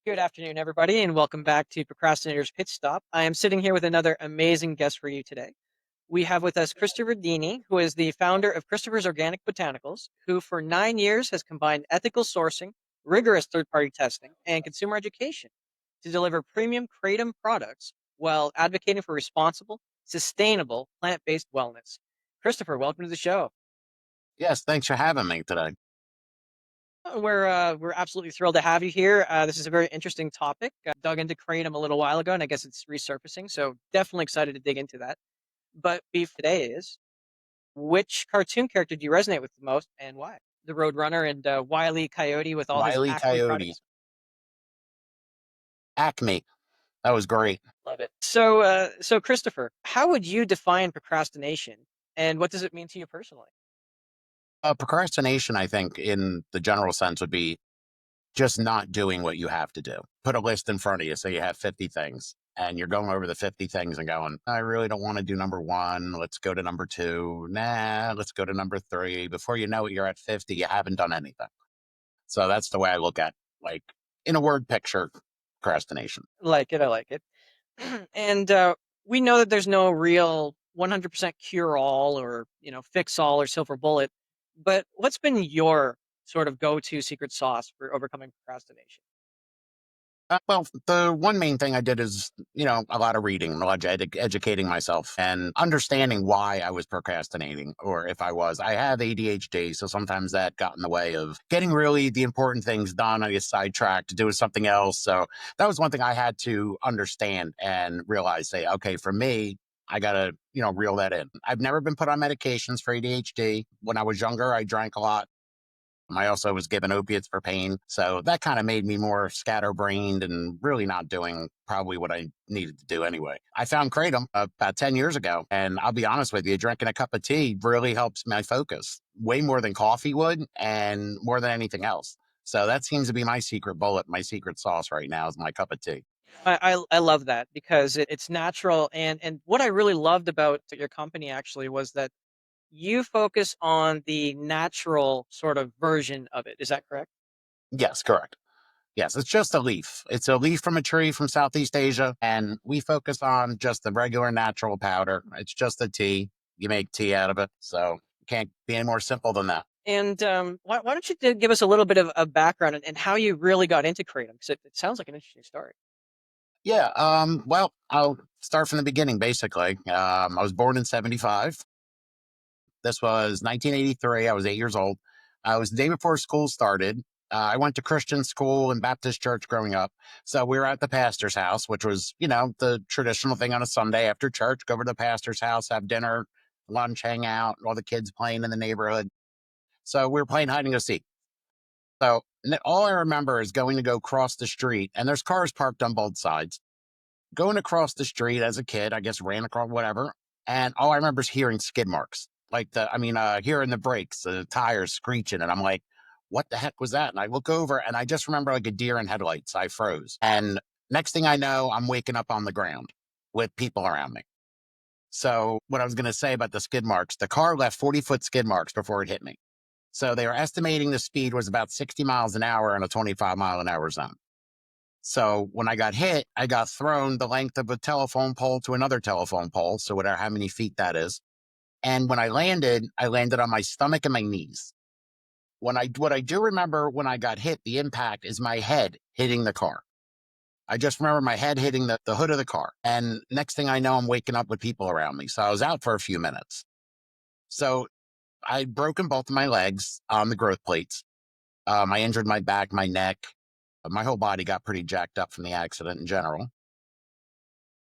Good afternoon, everybody, and welcome back to Procrastinator's Pit Stop. I am sitting here with another amazing guest for you today. We have with us Christopher Deany, who is the founder of Christopher's Organic Botanicals, who for 9 years has combined ethical sourcing, rigorous third-party testing, and consumer education to deliver premium Kratom products while advocating for responsible, sustainable, plant-based wellness. Christopher, welcome to the show. Yes, thanks for having me today. We're absolutely thrilled to have you here. This is a very interesting topic. I dug into Kratom a little while ago, and I guess it's resurfacing. So definitely excited to dig into that. But beef today is which cartoon character do you resonate with the most, and why? The Roadrunner and Wile E. Coyote with all his Wiley Acme Coyote, products. Acme. That was great. Love it. So Christopher, how would you define procrastination, and what does it mean to you personally? Procrastination, I think, in the general sense, would be just not doing what you have to do. Put a list in front of you. So you have 50 things and you're going over the 50 things and going, I really don't want to do number one. Let's go to number two. Nah, let's go to number three. Before you know it, you're at 50. You haven't done anything. So that's the way I look at, like, in a word picture, procrastination. Like it, I like it. And we know that there's no real 100% cure all or fix all or silver bullet, but what's been your sort of go-to secret sauce for overcoming procrastination? Well, the one main thing I did is, a lot of reading, a lot of educating myself and understanding why I was procrastinating, or if I was. I have ADHD, so sometimes that got in the way of getting really the important things done. I get sidetracked to do something else. So that was one thing I had to understand and realize, say, okay, for me, I got to, reel that in. I've never been put on medications for ADHD. When I was younger, I drank a lot. I also was given opiates for pain. So that kind of made me more scatterbrained and really not doing probably what I needed to do anyway. I found Kratom about 10 years ago. And I'll be honest with you, drinking a cup of tea really helps my focus way more than coffee would and more than anything else. So that seems to be my secret bullet, my secret sauce right now is my cup of tea. I love that because it's natural, and what I really loved about your company actually was that you focus on the natural sort of version of it. Is that correct? Yes, correct. Yes, it's just a leaf. It's a leaf from a tree from Southeast Asia, and we focus on just the regular natural powder. It's just a tea. You make tea out of it, so it can't be any more simple than that. And why don't you give us a little bit of a background and how you really got into Kratom? Because it sounds like an interesting story. Yeah, well, I'll start from the beginning, basically. I was born in 75. This was 1983. I was 8 years old. It was the day before school started. I went to Christian school and Baptist church growing up. So we were at the pastor's house, which was, the traditional thing on a Sunday after church, go over to the pastor's house, have dinner, lunch, hang out, all the kids playing in the neighborhood. So we were playing hide and go seek. So all I remember is going to go cross the street, and there's cars parked on both sides. Going across the street as a kid, I guess ran across whatever. And all I remember is hearing skid marks, hearing the brakes, the tires screeching. And I'm like, what the heck was that? And I look over and I just remember like a deer in headlights. I froze. And next thing I know, I'm waking up on the ground with people around me. So what I was going to say about the skid marks, the car left 40-foot skid marks before it hit me. So they were estimating the speed was about 60 miles an hour in a 25-mile-an-hour zone. So when I got hit, I got thrown the length of a telephone pole to another telephone pole. So whatever, how many feet that is. And when I landed on my stomach and my knees. What I do remember when I got hit, the impact is my head hitting the car. I just remember my head hitting the hood of the car. And next thing I know, I'm waking up with people around me. So I was out for a few minutes. So I'd broken both of my legs on the growth plates. I injured my back, my neck. My whole body got pretty jacked up from the accident in general.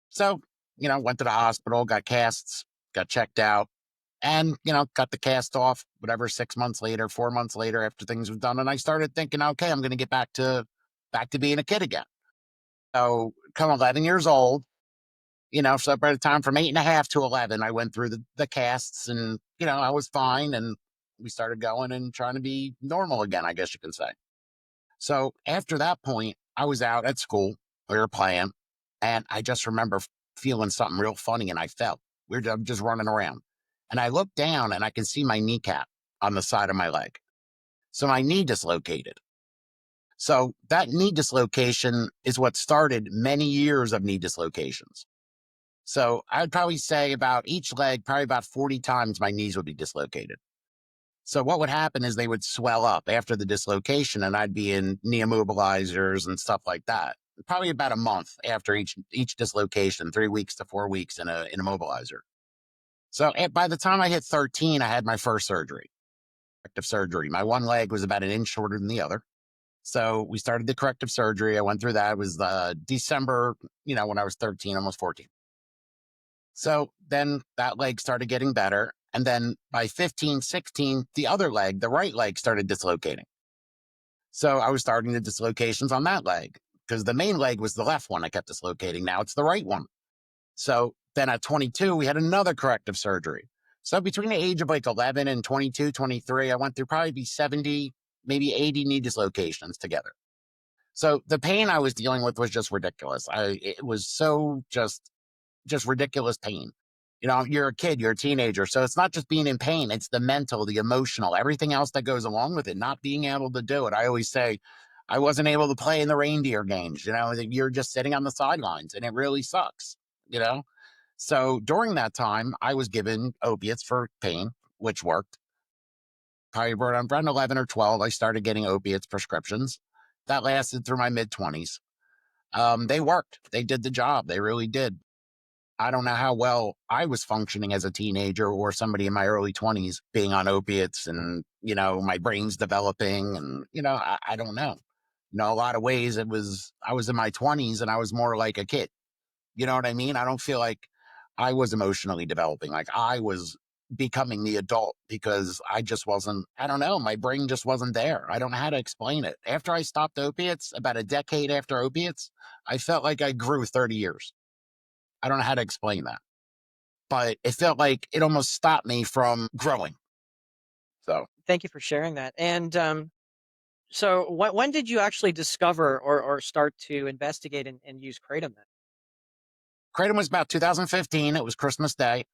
So, went to the hospital, got casts, got checked out, and, got the cast off, whatever, 6 months later, 4 months later, after things were done. And I started thinking, okay, I'm going to get back to being a kid again. So come 11 years old, so by the time from 8.5 to 11, I went through the casts and, I was fine. And we started going and trying to be normal again, I guess you can say. So after that point, I was out at school. We were playing, and I just remember feeling something real funny, and I fell. I'm just running around, and I looked down, and I can see my kneecap on the side of my leg. So my knee dislocated. So that knee dislocation is what started many years of knee dislocations. So I'd probably say about each leg, probably about 40 times my knees would be dislocated. So what would happen is they would swell up after the dislocation, and I'd be in knee immobilizers and stuff like that. Probably about a month after each dislocation, 3 weeks to 4 weeks in a immobilizer. So by the time I hit 13, I had my first surgery, corrective surgery. My one leg was about an inch shorter than the other. So we started the corrective surgery. I went through that. It was December, when I was 13, almost 14. So then that leg started getting better. And then by 15, 16, the other leg, the right leg, started dislocating. So I was starting the dislocations on that leg because the main leg was the left one I kept dislocating. Now it's the right one. So then at 22, we had another corrective surgery. So between the age of like 11 and 22, 23, I went through probably be 70, maybe 80 knee dislocations together. So the pain I was dealing with was just ridiculous. It was so just ridiculous pain. You're a kid, you're a teenager. So it's not just being in pain, it's the mental, the emotional, everything else that goes along with it, not being able to do it. I always say, I wasn't able to play in the reindeer games. You're just sitting on the sidelines and it really sucks, you know? So during that time, I was given opiates for pain, which worked. Probably around 11 or 12, I started getting opiates prescriptions. That lasted through my mid 20s. They worked, they did the job, they really did. I don't know how well I was functioning as a teenager or somebody in my early 20s being on opiates and, my brain's developing. And, I don't know. A lot of ways I was in my 20s and I was more like a kid. You know what I mean? I don't feel like I was emotionally developing. Like I was becoming the adult because I just wasn't, I don't know, my brain just wasn't there. I don't know how to explain it. After I stopped opiates, about a decade after opiates, I felt like I grew 30 years. I don't know how to explain that, but it felt like it almost stopped me from growing. So Thank you for sharing that. And so, when did you actually discover or start to investigate and use kratom? Then, Kratom was about 2015. It was Christmas Day.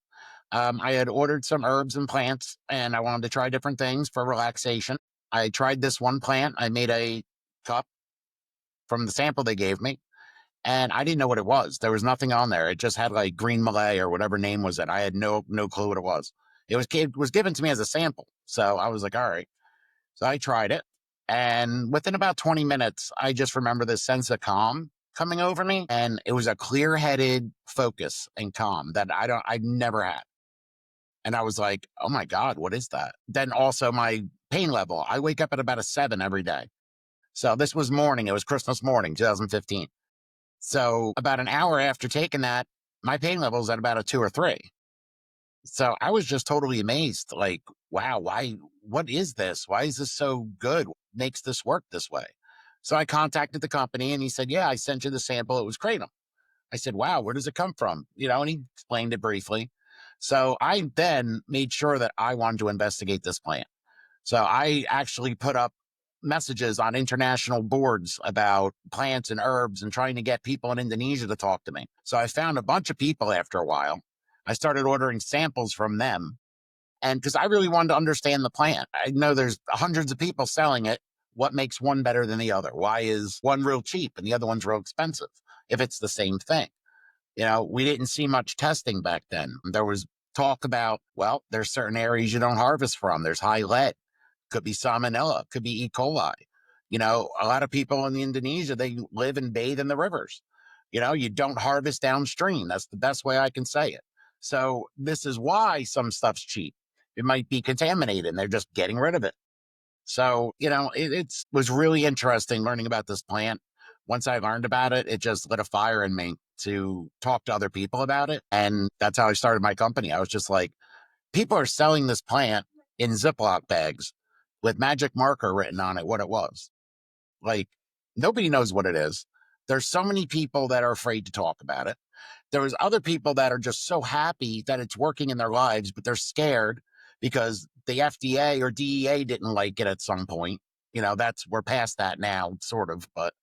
I had ordered some herbs and plants, and I wanted to try different things for relaxation. I tried this one plant. I made a cup from the sample they gave me, and I didn't know what it was. There was nothing on there. It just had like green Malay or whatever name was it. I had no clue what it was. It was given to me as a sample, so I was like, all right. So I tried it. And within about 20 minutes, I just remember this sense of calm coming over me. And it was a clear headed focus and calm that I'd never had. And I was like, oh my God, what is that? Then also my pain level. I wake up at about a 7 every day. So this was morning. It was Christmas morning, 2015. So about an hour after taking that, my pain level is at about a 2 or 3. So I was just totally amazed. Like, wow, what is this? Why is this so good? What makes this work this way? So I contacted the company and he said, yeah, I sent you the sample. It was kratom. I said, wow, where does it come from? And he explained it briefly. So I then made sure that I wanted to investigate this plant. So I actually put up messages on international boards about plants and herbs and trying to get people in Indonesia to talk to me. So I found a bunch of people after a while. I started ordering samples from them. And because I really wanted to understand the plant, I know there's hundreds of people selling it. What makes one better than the other? Why is one real cheap and the other one's real expensive if it's the same thing? We didn't see much testing back then. There was talk about, well, there's certain areas you don't harvest from. There's high lead, could be salmonella, could be E. coli. A lot of people in Indonesia, they live and bathe in the rivers. You don't harvest downstream. That's the best way I can say it. So this is why some stuff's cheap. It might be contaminated and they're just getting rid of it. So, it was really interesting learning about this plant. Once I learned about it, it just lit a fire in me to talk to other people about it. And that's how I started my company. I was just like, people are selling this plant in Ziploc bags with magic marker written on it, what it was. Like, nobody knows what it is. There's so many people that are afraid to talk about it. There was other people that are just so happy that it's working in their lives, but they're scared because the FDA or DEA didn't like it at some point. We're past that now, sort of, but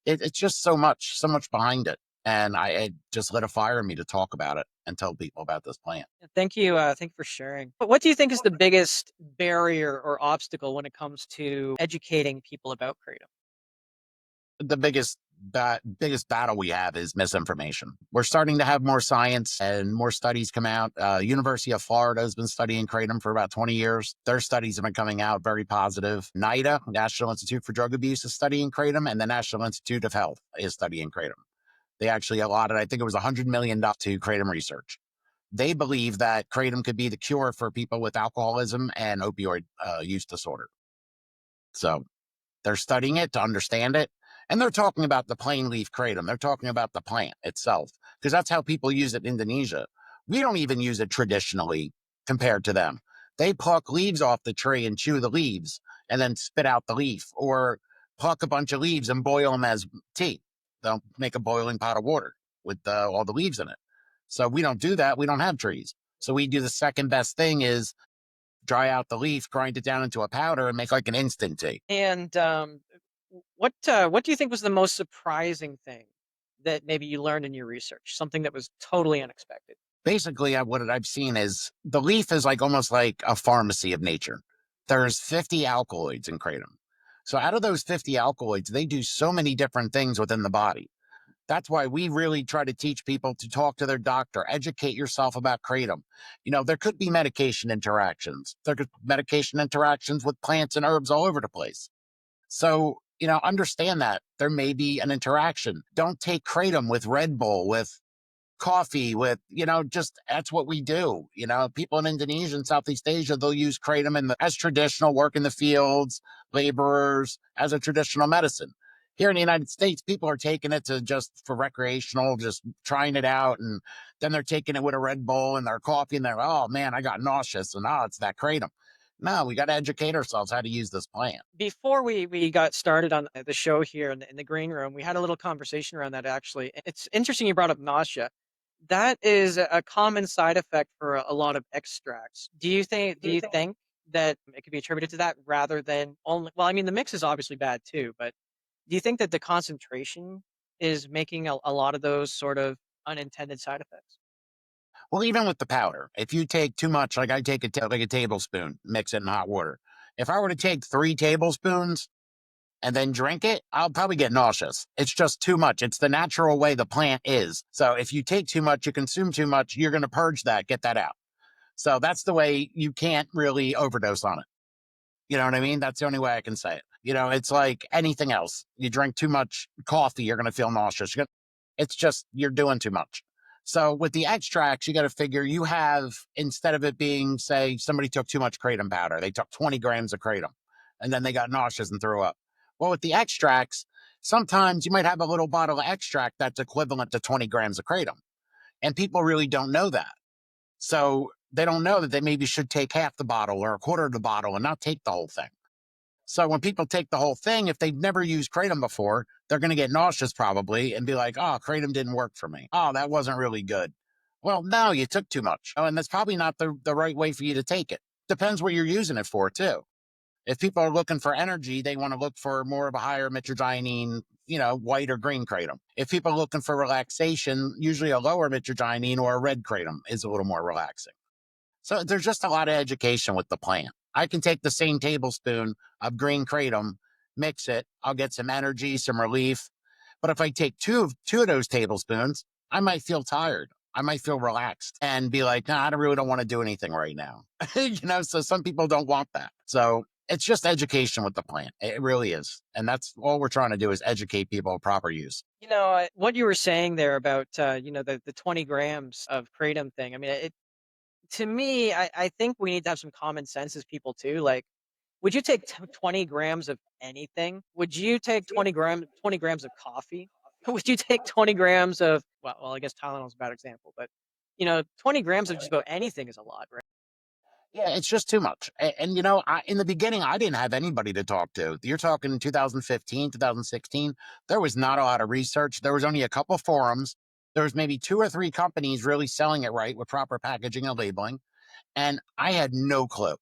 it's just so much behind it. And it just lit a fire in me to talk about it and tell people about this plant. thank you for sharing. But what do you think is the biggest barrier or obstacle when it comes to educating people about kratom? The biggest battle we have is misinformation. We're starting to have more science and more studies come out. University of Florida has been studying kratom for about 20 years. Their studies have been coming out very positive. NIDA, National Institute for Drug Abuse, is studying kratom, and the National Institute of Health is studying kratom. They actually allotted, I think it was $100 million to kratom research. They believe that kratom could be the cure for people with alcoholism and opioid use disorder. So they're studying it to understand it. And they're talking about the plain leaf kratom. They're talking about the plant itself, because that's how people use it in Indonesia. We don't even use it traditionally compared to them. They pluck leaves off the tree and chew the leaves and then spit out the leaf, or pluck a bunch of leaves and boil them as tea. They'll make a boiling pot of water with all the leaves in it. So we don't do that. We don't have trees. So we do the second best thing is dry out the leaf, grind it down into a powder, and make like an instant tea. And what do you think was the most surprising thing that maybe you learned in your research? Something that was totally unexpected. Basically, what I've seen is the leaf is like almost like a pharmacy of nature. There's 50 alkaloids in kratom. So out of those 50 alkaloids, they do so many different things within the body. That's why we really try to teach people to talk to their doctor, educate yourself about kratom. There could be medication interactions. There could be medication interactions with plants and herbs all over the place. So, understand that there may be an interaction. Don't take kratom with Red Bull, with coffee, with just that's what we do. People in Indonesia and Southeast Asia, they'll use kratom as traditional, work in the fields, laborers, as a traditional medicine. Here in the United States, people are taking it to just for recreational, just trying it out, and then they're taking it with a Red Bull and their coffee, and they're, oh man, I got nauseous, and it's that kratom. No, we got to educate ourselves how to use this plant. Before we got started on the show here in the green room, we had a little conversation around that actually. It's interesting you brought up nausea. That is a common side effect for a lot of extracts. Do you think that it could be attributed to that rather than only, well, I mean the mix is obviously bad too, but do you think that the concentration is making a lot of those sort of unintended side effects? Well, even with the powder, if you take too much, like I take like a tablespoon, mix it in hot water. If I were to take 3 tablespoons and then drink it, I'll probably get nauseous. It's just too much. It's the natural way the plant is. So if you take too much, you consume too much, you're going to purge that, get that out. So that's the way. You can't really overdose on it. You know what I mean? That's the only way I can say it. It's like anything else. You drink too much coffee, you're going to feel nauseous. It's just, you're doing too much. So with the extracts, you got to figure you have, instead of it being, say, somebody took too much kratom powder, they took 20 grams of kratom and then they got nauseous and threw up. Well, with the extracts, sometimes you might have a little bottle of extract that's equivalent to 20 grams of kratom. And people really don't know that. So they don't know that they maybe should take half the bottle or a quarter of the bottle and not take the whole thing. So when people take the whole thing, if they've never used kratom before, they're going to get nauseous probably and be like, oh, kratom didn't work for me. Oh, that wasn't really good. Well, no, you took too much. Oh, and that's probably not the right way for you to take it. Depends what you're using it for, too. If people are looking for energy, they want to look for more of a higher mitragynine, white or green kratom. If people are looking for relaxation, usually a lower mitragynine or a red kratom is a little more relaxing. So there's just a lot of education with the plant. I can take the same tablespoon of green kratom, mix it, I'll get some energy, some relief. But if I take two of those tablespoons, I might feel tired. I might feel relaxed and be like, nah, really don't want to do anything right now. So some people don't want that. So it's just education with the plant. It really is. And that's all we're trying to do is educate people on proper use. What you were saying there about the 20 grams of kratom thing. I mean, to me, I think we need to have some common sense as people too. Like, would you take 20 grams of anything? Would you take 20 grams of coffee? Would you take 20 grams of, well, I guess Tylenol is a bad example, but 20 grams of just about anything is a lot, right? Yeah, it's just too much. And in the beginning, I didn't have anybody to talk to. You're talking 2015, 2016. There was not a lot of research. There was only a couple forums. There was maybe 2 or 3 companies really selling it right with proper packaging and labeling. And I had no clue.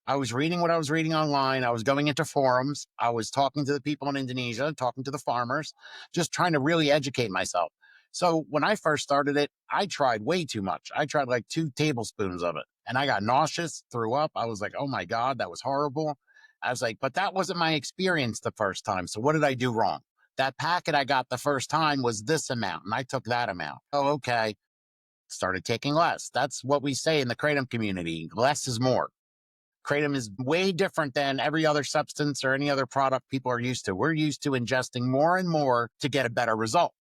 I was reading what I was reading online. I was going into forums. I was talking to the people in Indonesia, talking to the farmers, just trying to really educate myself. So when I first started it, I tried way too much. I tried like 2 tablespoons of it and I got nauseous, threw up. I was like, oh my God, that was horrible. I was like, but that wasn't my experience the first time. So what did I do wrong? That packet I got the first time was this amount, and I took that amount. Oh, okay. Started taking less. That's what we say in the Kratom community: less is more. Kratom is way different than every other substance or any other product people are used to. We're used to ingesting more and more to get a better result.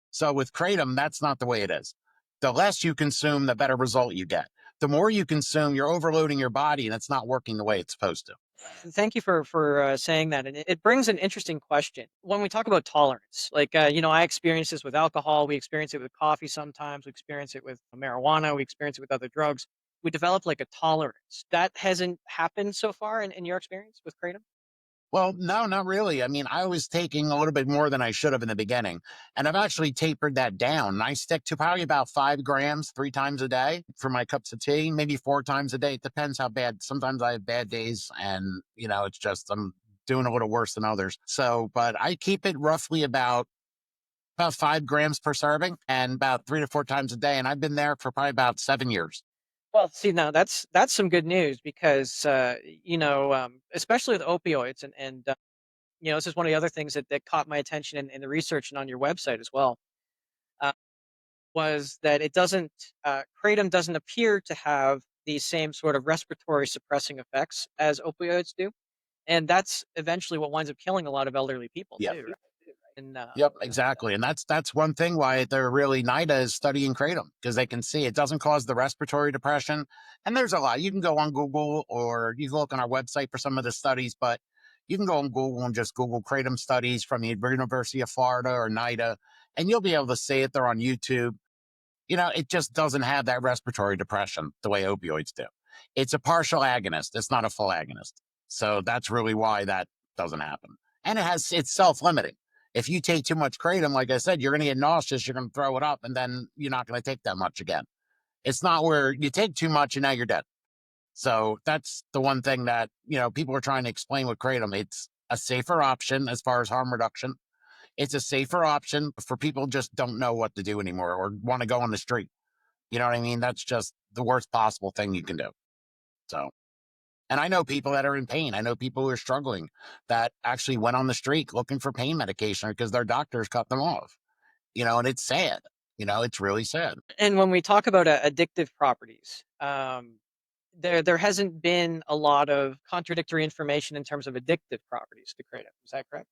So with Kratom, that's not the way it is. The less you consume, the better result you get. The more you consume, you're overloading your body and it's not working the way it's supposed to. Thank you for saying that, and it brings an interesting question when we talk about tolerance. Like, I experience this with alcohol. We experience it with coffee sometimes. We experience it with marijuana. We experience it with other drugs. We develop like a tolerance that hasn't happened so far in your experience with kratom. Well, no, not really. I mean, I was taking a little bit more than I should have in the beginning, and I've actually tapered that down. I stick to probably about 5 grams 3 times a day for my cups of tea, maybe 4 times a day. It depends how bad. Sometimes I have bad days, and it's just I'm doing a little worse than others. So, but I keep it roughly about 5 grams per serving, and about 3 to 4 times a day. And I've been there for probably about 7 years. Well, see, now that's some good news because especially with opioids and this is one of the other things that caught my attention in the research and on your website as well. Uh, was that it doesn't kratom doesn't appear to have the same sort of respiratory suppressing effects as opioids do, and that's eventually what winds up killing a lot of elderly people Yeah. too, right? And Yep, exactly. And that's one thing why they're really NIDA is studying kratom, because they can see it doesn't cause the respiratory depression. And there's a lot. You can go on Google or you can look on our website for some of the studies, but you can go on Google and just Google kratom studies from the University of Florida or NIDA, and you'll be able to see it. They're on YouTube. It just doesn't have that respiratory depression the way opioids do. It's a partial agonist. It's not a full agonist. So that's really why that doesn't happen. And it's self-limiting. If you take too much kratom, like I said, you're going to get nauseous, you're going to throw it up, and then you're not going to take that much again. It's not where you take too much and now you're dead. So that's the one thing that, people are trying to explain with kratom. It's a safer option as far as harm reduction. It's a safer option for people who just don't know what to do anymore or want to go on the street. You know what I mean? That's just the worst possible thing you can do. So, and I know people that are in pain. I know people who are struggling that actually went on the street looking for pain medication because their doctors cut them off, and it's sad. It's really sad. and when we talk about addictive properties, there hasn't been a lot of contradictory information in terms of addictive properties to kratom. Is that correct?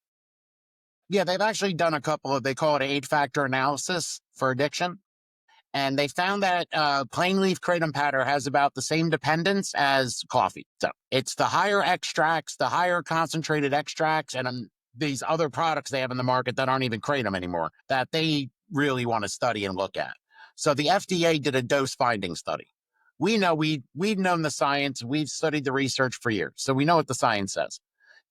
Yeah, they've actually done a couple of, they call it an 8-factor analysis for addiction. And they found that plain leaf kratom powder has about the same dependence as coffee. So it's the higher extracts, the higher concentrated extracts, and these other products they have in the market that aren't even kratom anymore that they really want to study and look at. So the FDA did a dose finding study. We know we've known the science, we've studied the research for years, so we know what the science says.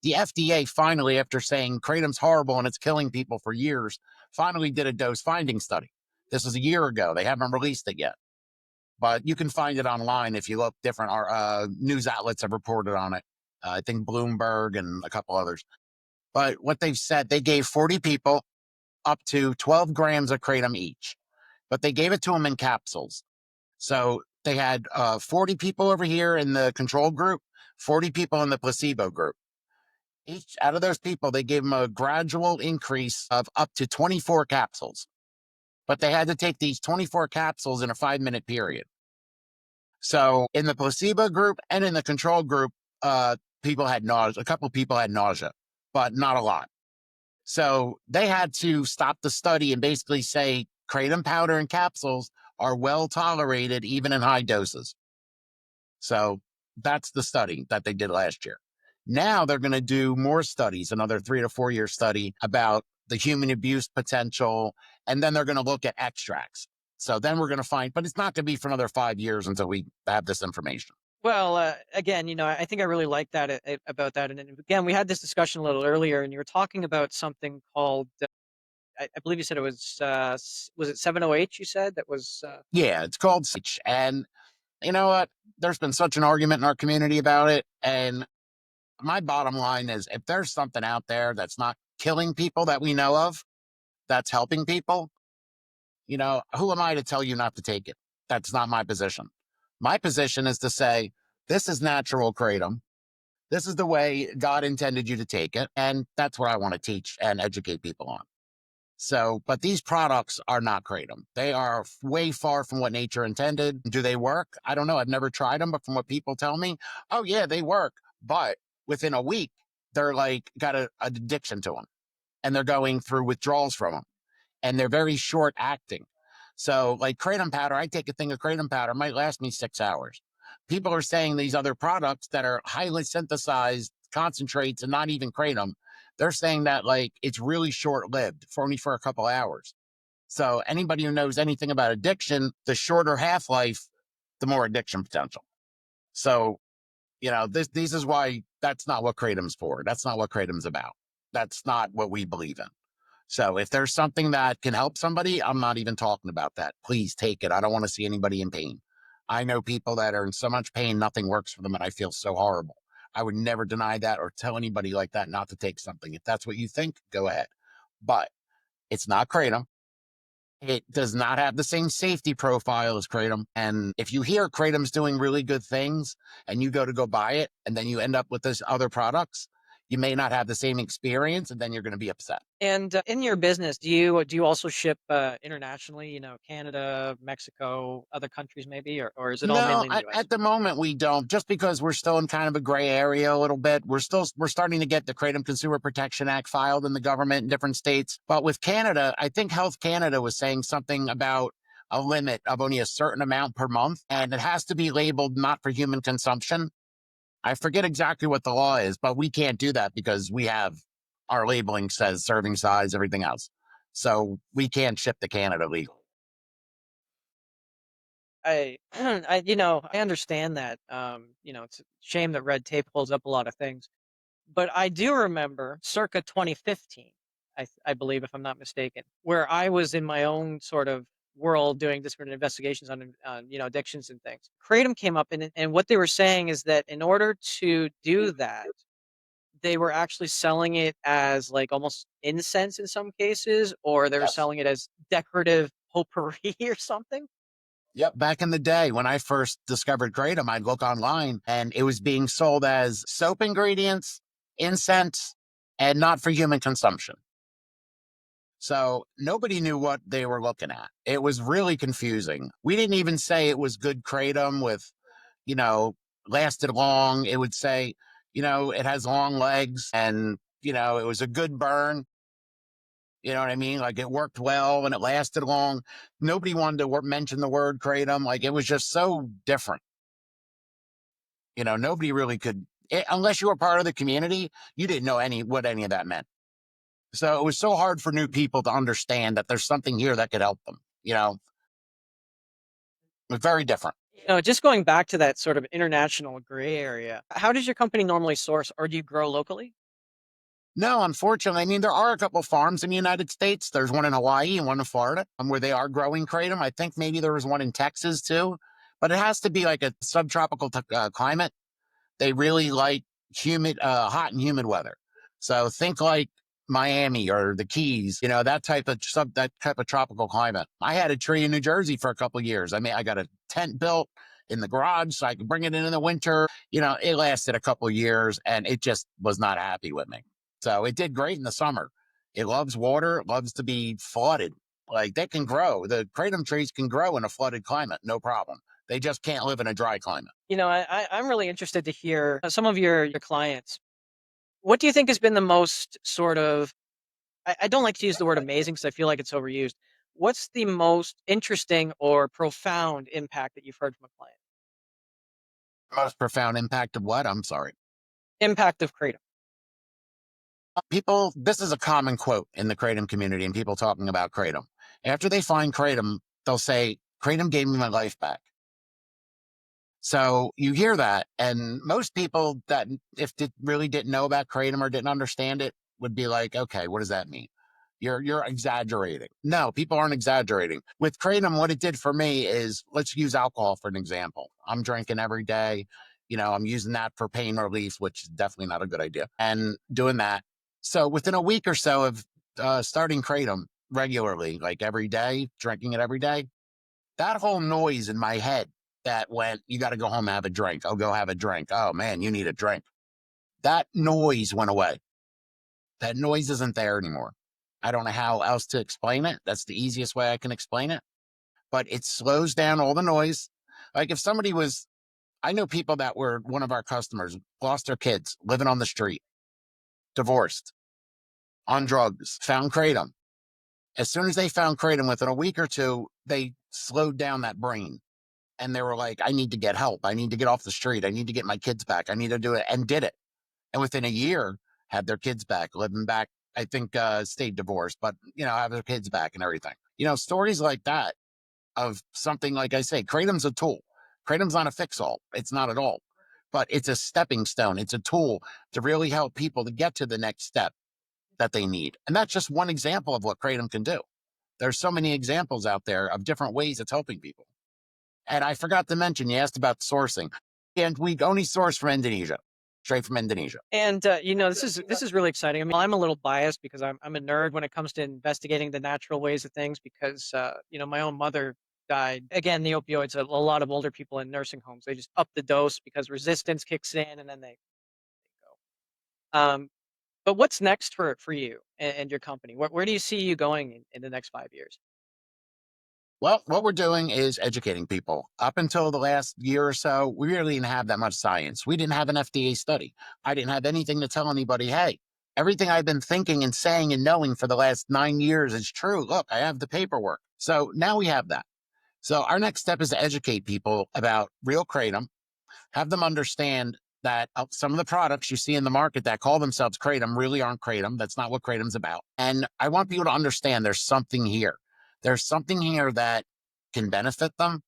The FDA finally, after saying kratom's horrible and it's killing people for years, finally did a dose finding study. This was a year ago. They haven't released it yet, but you can find it online if you look. Different news outlets have reported on it. I think Bloomberg and a couple others. But what they've said, they gave 40 people up to 12 grams of kratom each, but they gave it to them in capsules. So they had 40 people over here in the control group, 40 people in the placebo group. Each out of those people, they gave them a gradual increase of up to 24 capsules, but they had to take these 24 capsules in a 5-minute period. So in the placebo group and in the control group, people had nausea. A couple of people had nausea, but not a lot. So they had to stop the study and basically say kratom powder and capsules are well tolerated even in high doses. So that's the study that they did last year. Now they're going to do more studies, another 3 to 4 year study about the human abuse potential. And then they're going to look at extracts. So then we're going to find, but it's not going to be for another 5 years until we have this information. Well, again, I think I really like that about that. And again, we had this discussion a little earlier, and you were talking about something called, I believe you said it was, was it 708? You said that was, Yeah, it's called Sage. And you know what? There's been such an argument in our community about it. And my bottom line is if there's something out there that's not killing people that we know of, that's helping people, who am I to tell you not to take it? That's not my position. My position is to say, this is natural kratom. This is the way God intended you to take it. And that's what I want to teach and educate people on. So, but these products are not kratom. They are way far from what nature intended. Do they work? I don't know. I've never tried them, but from what people tell me, oh yeah, they work. But within a week, they're like got an addiction to them, and they're going through withdrawals from them, and they're very short acting. So, like kratom powder, I take a thing of kratom powder, it might last me 6 hours. People are saying these other products that are highly synthesized concentrates and not even kratom, they're saying that like it's really short lived for only for a couple hours. So, anybody who knows anything about addiction, the shorter half life, the more addiction potential. So, this is why that's not what kratom's for. That's not what kratom's about. That's not what we believe in. So if there's something that can help somebody, I'm not even talking about that. Please take it. I don't want to see anybody in pain. I know people that are in so much pain, nothing works for them, and I feel so horrible. I would never deny that or tell anybody like that not to take something. If that's what you think, go ahead. But it's not kratom. It does not have the same safety profile as kratom. And if you hear kratom's doing really good things and you go buy it and then you end up with this other products, you may not have the same experience and then you're going to be upset. And in your business, do you also ship internationally? Canada, Mexico, other countries, maybe, or is it all No, mainly in the U.S.? at the moment we don't. Just because we're still in kind of a gray area a little bit. We're starting to get the Kratom Consumer Protection Act filed in the government in different states. But with Canada, I think Health Canada was saying something about a limit of only a certain amount per month, and it has to be labeled not for human consumption. I forget exactly what the law is, but we can't do that because we have our labeling says serving size, everything else. So we can't ship to Canada legally. I understand that. It's a shame that red tape holds up a lot of things. But I do remember circa 2015, I believe, if I'm not mistaken, where I was in my own sort of world doing different investigations on addictions and things. Kratom came up, and what they were saying is that in order to do that, they were actually selling it as like almost incense in some cases, or they were Yes. selling it as decorative potpourri or something. Yep. Back in the day when I first discovered Kratom, I'd look online and it was being sold as soap ingredients, incense, and not for human consumption. So nobody knew what they were looking at. It was really confusing. We didn't even say it was good Kratom with, you know, lasted long. It would say, it has long legs and, it was a good burn. You know what I mean? Like it worked well and it lasted long. Nobody wanted to mention the word kratom. Like it was just so different. Nobody really could, unless you were part of the community, you didn't know what any of that meant. So it was so hard for new people to understand that there's something here that could help them. It was very different. Just going back to that sort of international gray area, how does your company normally source, or do you grow locally? No, unfortunately, I mean, there are a couple farms in the United States. There's one in Hawaii and one in Florida where they are growing kratom. I think maybe there was one in Texas too, but it has to be like a subtropical climate. They really like hot and humid weather. So think like Miami or the Keys, that type of tropical climate. I had a tree in New Jersey for a couple of years. I mean, I got a tent built in the garage so I could bring it in the winter. It lasted a couple of years and it just was not happy with me. So it did great in the summer. It loves water, it loves to be flooded. Like they can grow. The kratom trees can grow in a flooded climate, no problem. They just can't live in a dry climate. I'm really interested to hear some of your clients. What do you think has been the most sort of, I don't like to use the word amazing because I feel like it's overused. What's the most interesting or profound impact that you've heard from a client? Most profound impact of what? I'm sorry. Impact of Kratom. People, this is a common quote in the Kratom community and people talking about Kratom. After they find Kratom, they'll say, Kratom gave me my life back. So you hear that, and most people that if they really didn't know about kratom or didn't understand it would be like, okay, what does that mean? You're exaggerating. No, people aren't exaggerating. With kratom, what it did for me is let's use alcohol for an example. I'm drinking every day. I'm using that for pain relief, which is definitely not a good idea. And doing that. So within a week or so of starting kratom regularly, like every day, drinking it every day, that whole noise in my head that went, you got to go home and have a drink. I'll go have a drink. Oh man, you need a drink. That noise went away. That noise isn't there anymore. I don't know how else to explain it. That's the easiest way I can explain it. But it slows down all the noise. Like if somebody was, I know people that were one of our customers, lost their kids, living on the street, divorced, on drugs, found Kratom. As soon as they found Kratom, within a week or two, they slowed down that brain. And they were like, I need to get help. I need to get off the street. I need to get my kids back. I need to do it. And did it. And within a year, had their kids back, living back. I think stayed divorced, but have their kids back and everything. Stories like that of something like I say, Kratom's a tool. Kratom's not a fix-all. It's not at all. But it's a stepping stone. It's a tool to really help people to get to the next step that they need. And that's just one example of what Kratom can do. There's so many examples out there of different ways it's helping people. And I forgot to mention, you asked about sourcing. And we only source from Indonesia, straight from Indonesia. And this is really exciting. I mean, I'm a little biased because I'm a nerd when it comes to investigating the natural ways of things because my own mother died. Again, the opioids, a lot of older people in nursing homes, they just up the dose because resistance kicks in and then they go. But what's next for you and your company? Where do you see you going in the next 5 years? Well, what we're doing is educating people. Up until the last year or so, we really didn't have that much science. We didn't have an FDA study. I didn't have anything to tell anybody, hey, everything I've been thinking and saying and knowing for the last 9 years is true. Look, I have the paperwork. So now we have that. So our next step is to educate people about real kratom, have them understand that some of the products you see in the market that call themselves kratom really aren't kratom. That's not what kratom's about. And I want people to understand there's something here. There's something here that can benefit them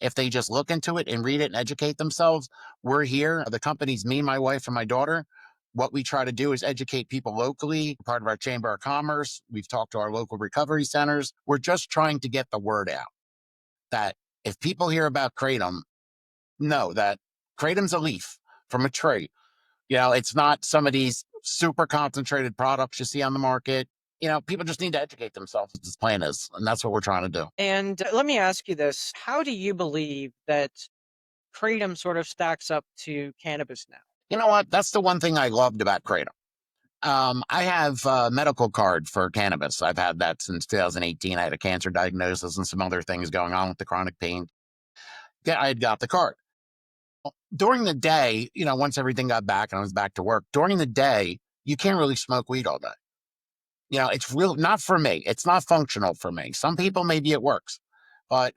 if they just look into it and read it and educate themselves. We're here. The company's me, my wife, and my daughter. What we try to do is educate people locally, part of our Chamber of Commerce. We've talked to our local recovery centers. We're just trying to get the word out that if people hear about kratom, know that kratom's a leaf from a tree. It's not some of these super concentrated products you see on the market. People just need to educate themselves what this plan is. And that's what we're trying to do. And let me ask you this: how do you believe that kratom sort of stacks up to cannabis now? You know what? That's the one thing I loved about kratom. I have a medical card for cannabis. I've had that since 2018. I had a cancer diagnosis and some other things going on with the chronic pain. Yeah, I had got the card. During the day, once everything got back and I was back to work, during the day, you can't really smoke weed all day. It's real not for me. It's not functional for me. Some people, maybe it works, but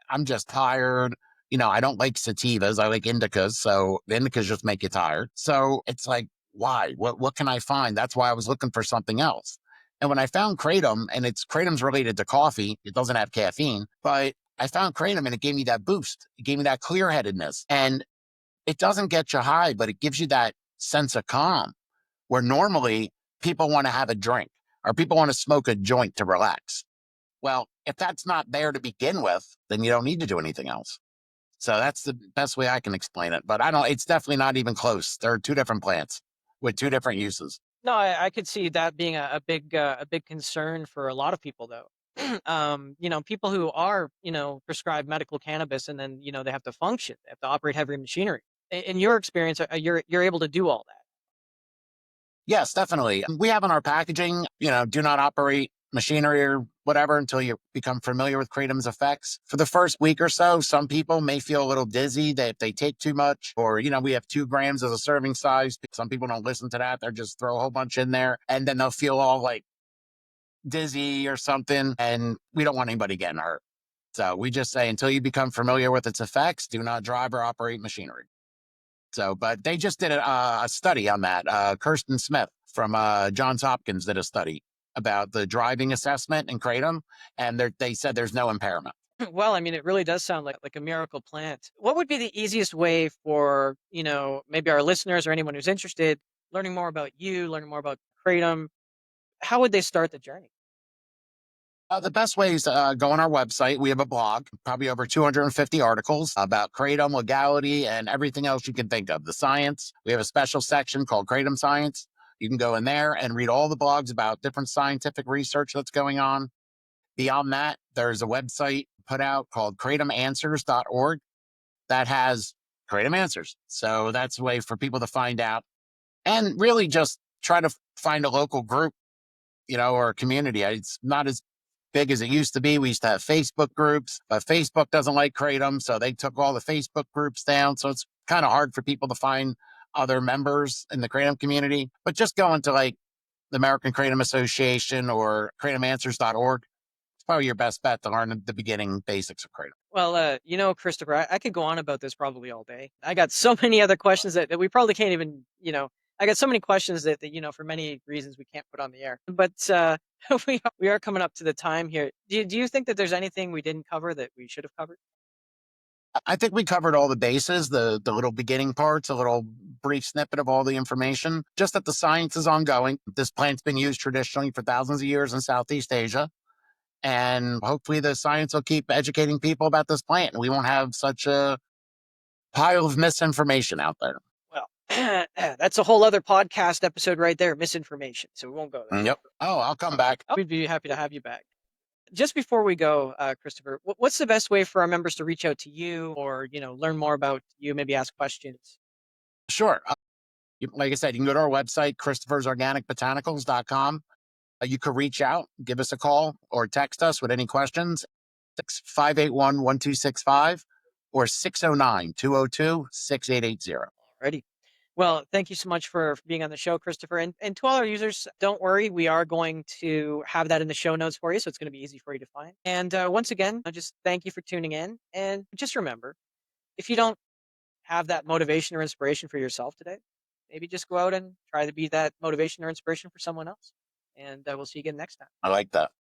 I'm just tired. I don't like sativas. I like indicas. So the indicas just make you tired. So it's like, why? What can I find? That's why I was looking for something else. And when I found kratom, and kratom's related to coffee, it doesn't have caffeine, but I found kratom and it gave me that boost. It gave me that clear headedness. And it doesn't get you high, but it gives you that sense of calm where normally people want to have a drink or people want to smoke a joint to relax. Well, if that's not there to begin with, then you don't need to do anything else. So that's the best way I can explain it. But it's definitely not even close. There are two different plants with two different uses. No, I could see that being a big concern for a lot of people, though. People who are prescribed medical cannabis, and then they have to function, they have to operate heavy machinery. In your experience, you're able to do all that. Yes, definitely. We have on our packaging, do not operate machinery or whatever until you become familiar with kratom's effects. For the first week or so, some people may feel a little dizzy that if they take too much, or, we have 2 grams as a serving size. Some people don't listen to that. They're just throw a whole bunch in there and then they'll feel all like dizzy or something. And we don't want anybody getting hurt. So we just say until you become familiar with its effects, do not drive or operate machinery. So, but they just did a study on that. Kirsten Smith from Johns Hopkins did a study about the driving assessment in kratom, and they said there's no impairment. Well, I mean, it really does sound like a miracle plant. What would be the easiest way for maybe our listeners or anyone who's interested learning more about you, learning more about kratom? How would they start the journey? The best way is go on our website. We have a blog, probably over 250 articles about kratom legality and everything else you can think of. The science. We have a special section called Kratom Science. You can go in there and read all the blogs about different scientific research that's going on. Beyond that, there's a website put out called kratomanswers.org that has kratom answers. So that's a way for people to find out and really just try to find a local group our community. It's not as big as it used to be. We used to have Facebook groups, but Facebook doesn't like Kratom, so they took all the Facebook groups down. So it's kind of hard for people to find other members in the Kratom community. But just going to like the American Kratom Association or kratomanswers.org, it's probably your best bet to learn the beginning basics of Kratom. Well, Christopher, I could go on about this probably all day. I got so many other questions that we probably can't even, I got so many questions that for many reasons we can't put on the air. But we are coming up to the time here. Do you think that there's anything we didn't cover that we should have covered? I think we covered all the bases, the little beginning parts, a little brief snippet of all the information. Just that the science is ongoing. This plant's been used traditionally for thousands of years in Southeast Asia. And hopefully the science will keep educating people about this plant and we won't have such a pile of misinformation out there. Well, that's a whole other podcast episode right there, misinformation. So we won't go there. Yep. Oh, I'll come back. Oh, we'd be happy to have you back. Just before we go, Christopher, what's the best way for our members to reach out to you or, learn more about you, maybe ask questions? Sure. Like I said, you can go to our website, christophersorganicbotanicals.com. You could reach out, give us a call, or text us with any questions. 581-1265 or 609-202-6880. Alrighty. Well, thank you so much for being on the show, Christopher. And to all our users, don't worry, we are going to have that in the show notes for you, so it's going to be easy for you to find. And once again, I just thank you for tuning in. And just remember, if you don't have that motivation or inspiration for yourself today, maybe just go out and try to be that motivation or inspiration for someone else. And we'll see you again next time. I like that.